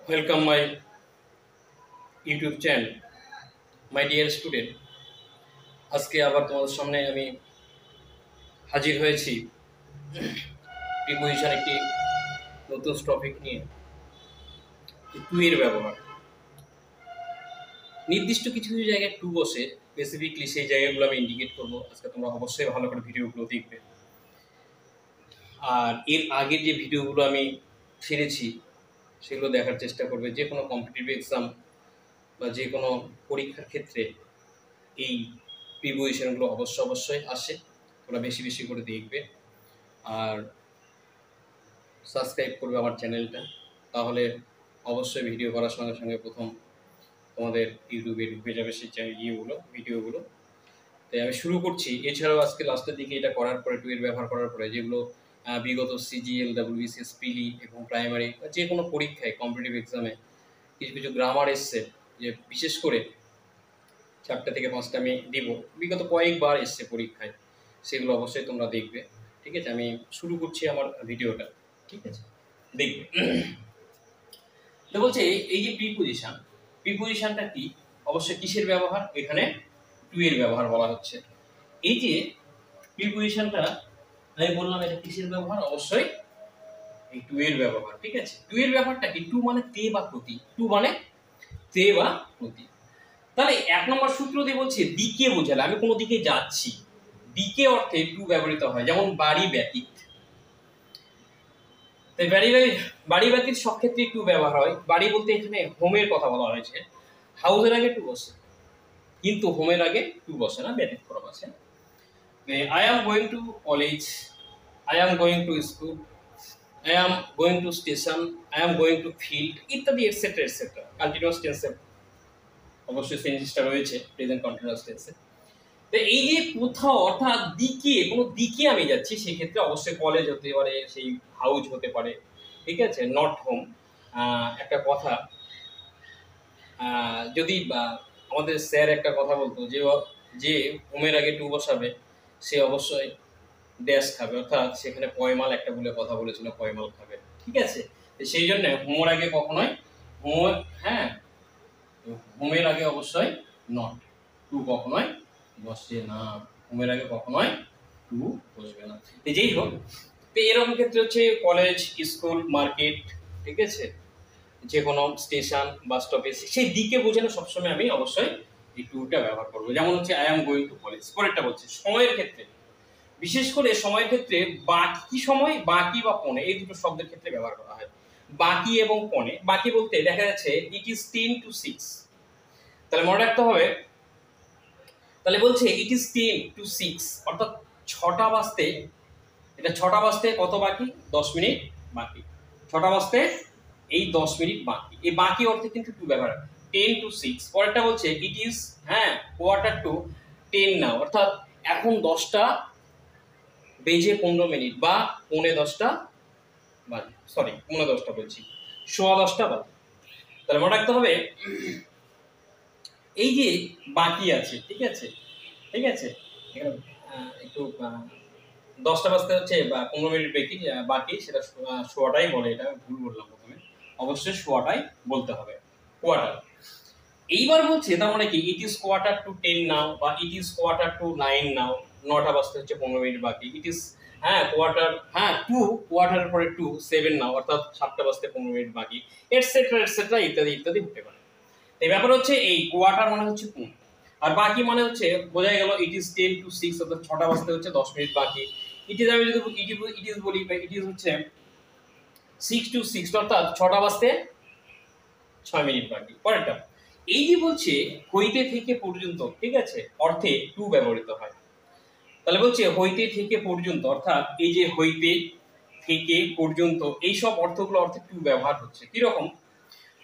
Welcome my YouTube channel my dear student. আজকে আবার তোমাদের সামনে আমি হাজির হয়েছি প্রিপোজিশন একটি নতুন টপিক নিয়ে। টু এর ব্যবহার, নির্দিষ্ট কিছু কিছু জায়গায় টু বসে, স্পেসিফিকলি সেই জায়গাগুলো আমি ইন্ডিকেট করবো। আজকে তোমরা অবশ্যই ভালো করে ভিডিওগুলো দেখবে। আর এর আগের যে ভিডিওগুলো আমি ছেড়েছি সেগুলো দেখার চেষ্টা করবে। যে কোনো কম্পিটিটিভ এক্সাম বা যে কোনো পরীক্ষার ক্ষেত্রে এই প্রিপোজিশনগুলো অবশ্যই আসে। তোমরা বেশি বেশি করে দেখবে আর সাবস্ক্রাইব করবে আমার চ্যানেলটা, তাহলে অবশ্যই ভিডিও করার সঙ্গে সঙ্গে প্রথম তোমাদের ইউটিউবে ঢুকে যাবে সেই ভিডিওগুলো। তাই আমি শুরু করছি। এছাড়াও আজকে লাস্টের দিকে এটা করার পরে, টু এর ব্যবহার করার পরে, যেগুলো বিগত সিজিএল, ডাব্লিউবিসিএস, পিলি এবং প্রাইমারি যে কোনো পরীক্ষায় কম্পিটিটিভ এক্সামে কিছু কিছু গ্রামার এসছে, যে বিশেষ করে 4টা থেকে 5টা আমি দিব, বিগত কয়েকবার এসছে পরীক্ষায়, সেগুলো অবশ্যই তোমরা দেখবে। ঠিক আছে, আমি শুরু করছি আমার ভিডিওটা। ঠিক আছে, দেখবে। তো বলছে এই যে প্রিপোজিশনটা কি, অবশ্যই কিসের ব্যবহার, এখানে টু এর ব্যবহার বলা হচ্ছে। এই যে প্রিপোজিশনটা আমি বললাম, এটা কিসের ব্যবহার, অবশ্যই এই টু এর ব্যবহার। ঠিক আছে, টু এর ব্যবহারটা কি, টু মানে তে বা প্রতি, টু মানে তে বা প্রতি। তাহলে 1 নম্বর সূত্র দিয়ে বলছে দিকে বোঝালে, আমি কোনো দিকে যাচ্ছি, দিকে অর্থে টু ব্যবহৃত হয়। যেমন বাড়ি ব্যতীত, তাই বাড়ি ব্যতীত সব ক্ষেত্রে টু ব্যবহার হয়। বাড়ি বলতে এখানে হোমের কথা বলা হয়েছে। হাউসের আগে টু বসে, কিন্তু হোমের আগে টু বসে না, ব্যতীত করা আছে। I am going to college, I am going to school, I am going to station, I am going to field, ইত্যাদি এটসেট্রা এটসেট্রা। কন্টিনিউয়াস টেন্সে অবশ্যই সেন্টেন্সটা রয়েছে, প্রেজেন্ট কন্টিনিউয়াস টেন্সে। তো এই যে কোথাও, অর্থাৎ দিকে, কোনো দিকে আমি যাচ্ছি, সেক্ষেত্রে অবশ্যই কলেজ হতে পারে, সেই হাউস হতে পারে। ঠিক আছে, নট হোম। একটা কথা, যদি আমাদের স্যার একটা কথা বলতো, যে হোমের আগে টু বসাবে সে অবশ্যই ড্যাশ খাবে, অর্থাৎ সেখানে পয়মাল একটা বলে কথা বলেছিল, পয়মাল খাবে। ঠিক আছে, সেই জন্য হোমের আগে কখনোই হ্যাঁ, হোমের আগে অবশ্যই নট, টু কখনোই বসে না, হোমের আগে কখনোই টু বসবে না। যেই হোক, তো এরকম ক্ষেত্রে হচ্ছে কলেজ, স্কুল, মার্কেট, ঠিক আছে, যে কোনো স্টেশন, বাস স্টপে, সেই দিকে বোঝানো সবসময় আমি অবশ্যই এই টুটা ব্যবহার করবো। যেমন হচ্ছে I am going to college. পরেরটা বলছে সময়ের ক্ষেত্রে, বিশেষ করে সময়ের ক্ষেত্রে বাকি সময়, বাকি বা পনে, এই দুটো শব্দের ক্ষেত্রে ব্যবহার করা হয়। বাকি এবং পনে। বাকি বলতে দেখা যাচ্ছে ইট ইজ 10 to 6, তাহলে মনে রাখতে হবে। তাহলে বলছে ইট ইজ 10 to 6, অর্থাৎ 6টা বাজতে, এটা 6টা বাজতে কত বাকি, 10 মিনিট বাকি। 6টা বাজতে এই 10 মিনিট বাকি, এই বাকি অর্থে কিন্তু টু ব্যবহার, 10 to 6। পরেরটা বলছে ইট ইজ কোয়ার্টার টু 10 নাও, অর্থাৎ এখন 10টা বেজে 15 মিনিট বা পৌনে 10টা বাজে, সরি পৌনে 10টা বলছি, সোয়া 10টা বাজে। তাহলে মনে রাখতে হবে এই যে বাকি আছে, ঠিক আছে, ঠিক আছে, এখানে একটু 10টা বাজতে হচ্ছে বা 15 মিনিট বাকি, সেটা সোয়াটাই বলে, এটা আমি ভুল বললাম প্রথমে, অবশ্যই সোয়াটাই বলতে হবে, কোয়ার্টার। এইবার বলছে তার মানে কি, ইট ইজ কোয়ার্টার টু 10 নাও বা ইট ইজ কোয়ার্টার টু 9 নাও, 9টা বাজতে হচ্ছে 15 মিনিট বাকি। ইট ইজ কোয়ার্টার, টু, কোয়ার্টারের পরে টু 7 নাও, অর্থাৎ 7টা বাজতে 15 মিনিট বাকি, এটসেট্রা এটসেট্রা, ইত্যাদি ইত্যাদি হতে পারে। এই ব্যাপার হচ্ছে, এই কোয়ার্টার মানে হচ্ছে কোন, আর বাকি মানে হচ্ছে বোঝা গেল ইট ইজ 10 to 6, অর্থাৎ 6টা বাজতে হচ্ছে 10 মিনিট বাকি। ইট ইজ, আমি যদি ইট ইজ বলি, ইট ইজ হচ্ছে 6 to 6, অর্থাৎ 6টা বাজতে 6 মিনিট বাকি। পরেরটা, এই যে বলছে হইতে থেকে পর্যন্ত, ঠিক আছে, অর্থে টু ব্যবহৃত হয়। তাহলে বলছে হইতে থেকে পর্যন্ত, অর্থাৎ এই যে হইতে থেকে পর্যন্ত, এই সব অর্থগুলো অর্থে টু ব্যবহার হচ্ছে। কিরকম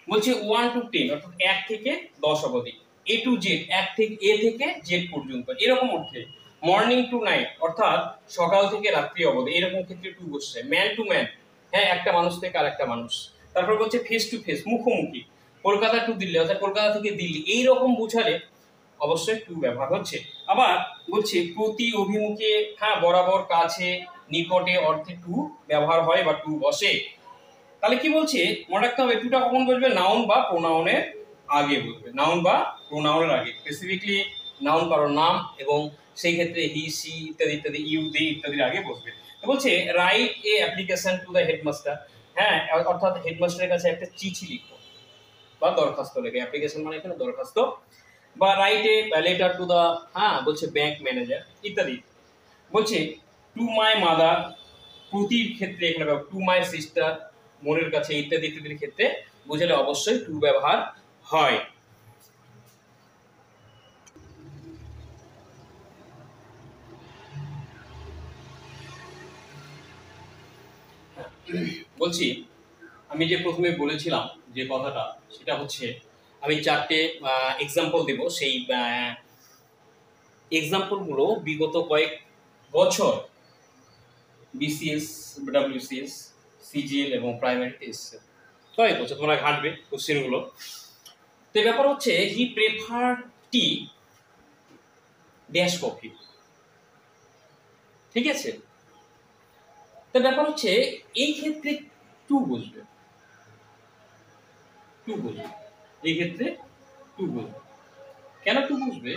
বলছে 1 to 10, অর্থাৎ 1 থেকে 10 অবধি। এ টু জেড, এ থেকে জেড পর্যন্ত, এরকম অর্থে। মর্নিং টু নাইট, অর্থাৎ সকাল থেকে রাত্রি অবধি, এরকম ক্ষেত্রে টু বসছে। ম্যান টু ম্যান, একটা মানুষ থেকে আর একটা মানুষ। তারপর বলছে ফেস টু ফেস, মুখোমুখি। কলকাতা টু দিল্লি, অর্থাৎ কলকাতা থেকে দিল্লি, এইরকম বোঝালে অবশ্যই টু ব্যবহার হচ্ছে। আবার বলছে প্রতি, অভিমুখে, বরাবর, কাছে, নিকটে অর্থে টু ব্যবহার হয় বা টু বসে। তাহলে কি বলছে মনে রাখতে হবে টুটা কখন বসবে, নাউন বা প্রোনাউনের আগে বসবে, নাউন বা প্রোনাউনের আগে। স্পেসিফিকলি নাউন কারোর নাম এবং সেই ক্ষেত্রে হি সি ইত্যাদি ইত্যাদি, ইউ দে ইত্যাদির আগে বসবে। তো বলছে write a application to the headmaster, হ্যাঁ অর্থাৎ হেডমাস্টারের কাছে একটা চিঠি লিখো বা দরখাস্ত লেখে, অ্যাপ্লিকেশন মানে এখানে দরখাস্ত, বা write a letter to the, হ্যাঁ বলছে ব্যাংক ম্যানেজার ইত্যাদি। বলছে টু মাই মাদার, প্রতির ক্ষেত্রে এখানে টু মাই সিস্টার, বোনের কাছে ইত্যাদি ইত্যাদির ক্ষেত্রে বুঝালে অবশ্যই টু ব্যবহার হয়। বলছি আমি যে প্রথমে বলেছিলাম যে কথাটা, সেটা হচ্ছে আমি 4টে এক্সাম্পল দেব, সেই এক্সাম্পলগুলো বিগত কয়েক বছর বিসিএস, ডাব্লিউসিএস, সিজিএল এবং প্রাইমারিতে এসছে, কয়েক বছর তোমরা ঘাঁটবে কোশ্চেনগুলো। তো ব্যাপার হচ্ছে হি প্রেফার টি ড্যাশ কফি, ঠিক আছে। তো ব্যাপার হচ্ছে এই ক্ষেত্রে টু বুঝবে, টু বুঝবে এই ক্ষেত্রে টু বুঝবে। কেন টু বুঝবে?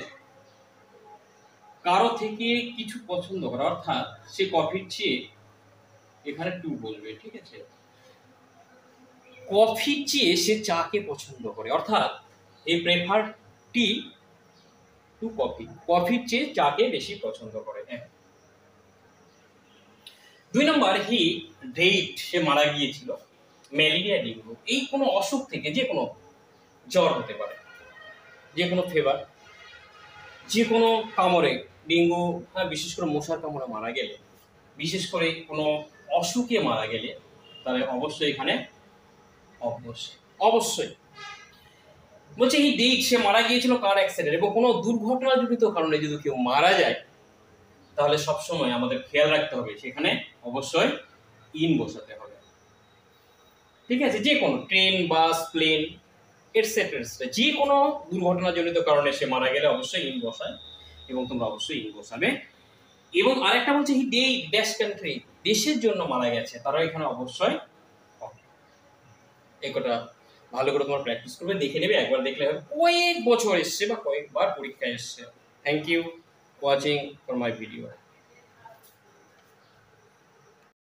কারো থেকে কিছু পছন্দ করা, অর্থাৎ সে কফির চেয়ে এখানে টু বলবে, ঠিক আছে। কফির চেয়ে সে চাকে পছন্দ করে, অর্থাৎ এই প্রেফার টি টু কফি, কফির চেয়ে চাকে বেশি পছন্দ করে। 2 নম্বর হি ডেইট, সে মারা গিয়েছিল ম্যালেরিয়া, ডেঙ্গু, এই কোনো অসুখ থেকে, যে কোনো জ্বর হতে পারে, যে কোনো ফেভার, যে কোনো কামড়ে, ডেঙ্গু, হ্যাঁ বিশেষ করে মশার কামড়ে মারা গেলে, বিশেষ করে কোনো অসুখে মারা গেলে, তাহলে অবশ্যই এখানে অবশ্যই অবশ্যই বলছে এই ডেট, সে মারা গিয়েছিল কার অ্যাক্সিডেন্ট, এবং কোনো দুর্ঘটনাজনিত কারণে যদি কেউ মারা যায় তাহলে সবসময় আমাদের খেয়াল রাখতে হবে সেখানে অবশ্যই ইন বসাতে হবে, ঠিক আছে। যে কোনো ট্রেন, বাস, প্লেন এটসেট্রা, যে কোনো দুর্ঘটনাজনিত কারণে সে মারা গেলে অবশ্যই ইন বসায়, এবং তোমরা অবশ্যই ইন বসাবে। এবং আরেকটা বলছে হি ডে ড্যাশ কান্ট্রি, দেশের জন্য মারা গেছে, তারা এখানে অবশ্যই একটা ভালো করে তোমার প্র্যাকটিস করবে, দেখে নেবে, একবার দেখলে হবে, কয়েক বছর এসছে বা কয়েকবার পরীক্ষায় এসছে। Thank you watching for my video.